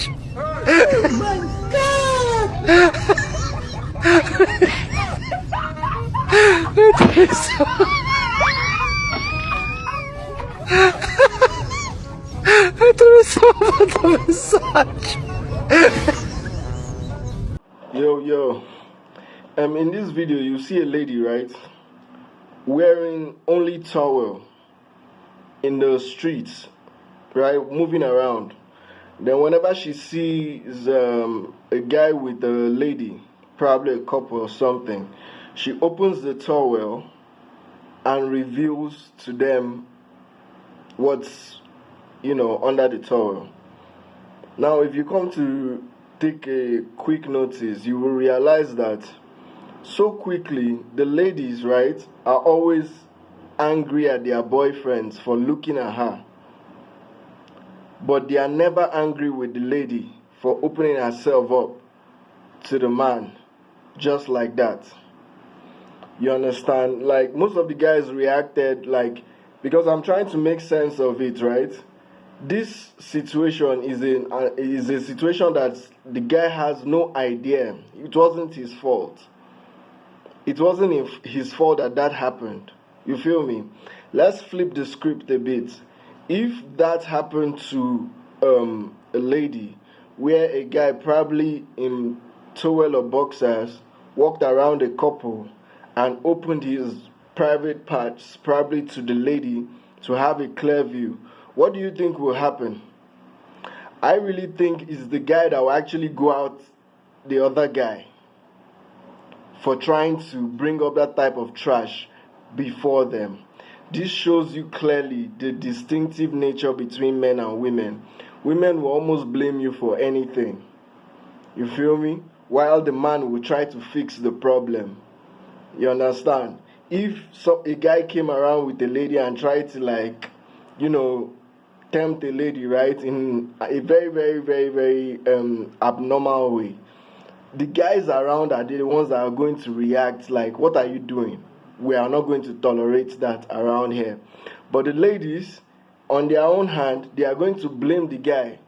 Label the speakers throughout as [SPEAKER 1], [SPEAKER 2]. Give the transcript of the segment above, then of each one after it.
[SPEAKER 1] Oh my God!
[SPEAKER 2] Yo, in this video you see a lady, right, wearing only towel in the streets, right, moving around. Then whenever she sees a guy with a lady, probably a couple or something, she opens the towel and reveals to them what's, under the towel. Now, if you come to take a quick notice, you will realize that so quickly the ladies, right, are always angry at their boyfriends for looking at her. But they are never angry with the lady for opening herself up to the man just like that. You understand? Like, most of the guys reacted like, because I'm trying to make sense of it, right? This situation is a situation that the guy has no idea. It wasn't his fault. It wasn't his fault that happened. You feel me? Let's flip the script a bit. If that happened to a lady, where a guy probably in towel or boxers walked around a couple and opened his private parts probably to the lady to have a clear view, what do you think will happen? I really think it's the guy that will actually go out the other guy for trying to bring up that type of trash before them. This shows you clearly the distinctive nature between men and women. Women will almost blame you for anything. You feel me? While the man will try to fix the problem. You understand? If a guy came around with a lady and tried to tempt a lady, right, in a very, very, very, very abnormal way, the guys around are the ones that are going to react like, what are you doing? We are not going to tolerate that around here. But the ladies, on their own hand, they are going to blame the guy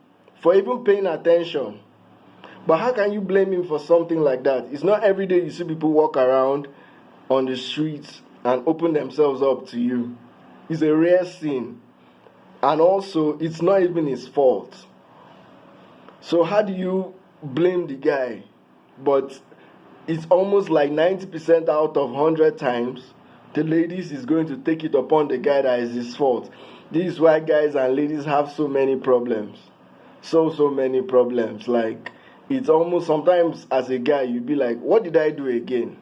[SPEAKER 2] for even paying attention. But how can you blame him for something like that? It's not every day you see people walk around on the streets and open themselves up to you. It's a rare thing. And also, it's not even his fault. So how do you blame the guy? But it's almost like 90% out of 100 times, the ladies is going to take it upon the guy that is his fault. This is why guys and ladies have so many problems. So many problems. Like, it's almost sometimes as a guy, you'd be like, what did I do again?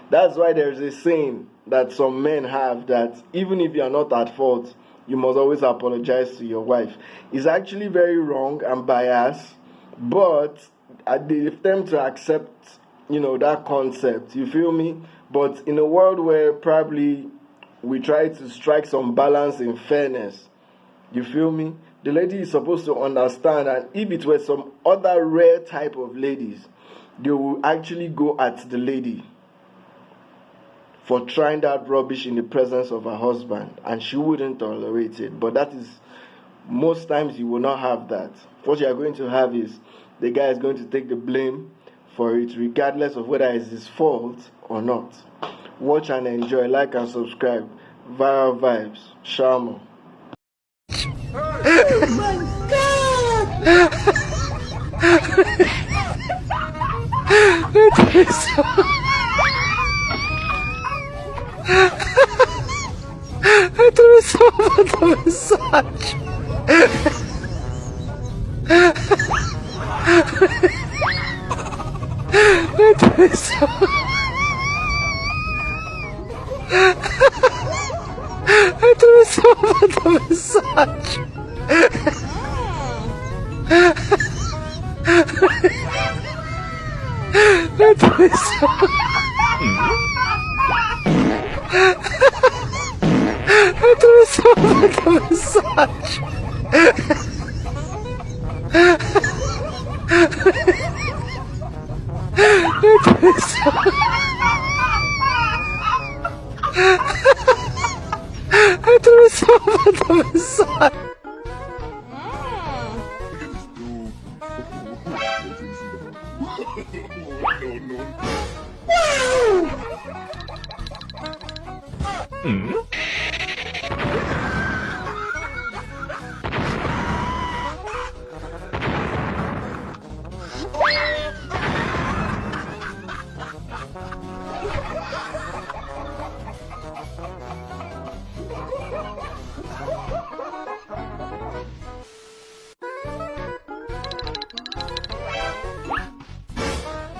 [SPEAKER 2] That's why there's a saying that some men have that even if you are not at fault, you must always apologize to your wife. It's actually very wrong and biased, but they attempt to accept that concept, you feel me? But in a world where probably we try to strike some balance in fairness, you feel me? The lady is supposed to understand, and if it were some other rare type of ladies, they will actually go at the lady for trying that rubbish in the presence of her husband, and she wouldn't tolerate it. But that is, most times you will not have that. What you are going to have is the guy is going to take the blame for it, regardless of whether it's his fault or not. Watch and enjoy, like and subscribe. Viral Vibes, Sharma.
[SPEAKER 1] Oh my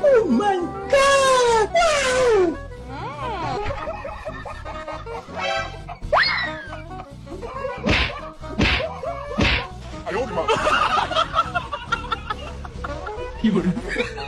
[SPEAKER 1] Oh my god! Wow!
[SPEAKER 3] I hope not.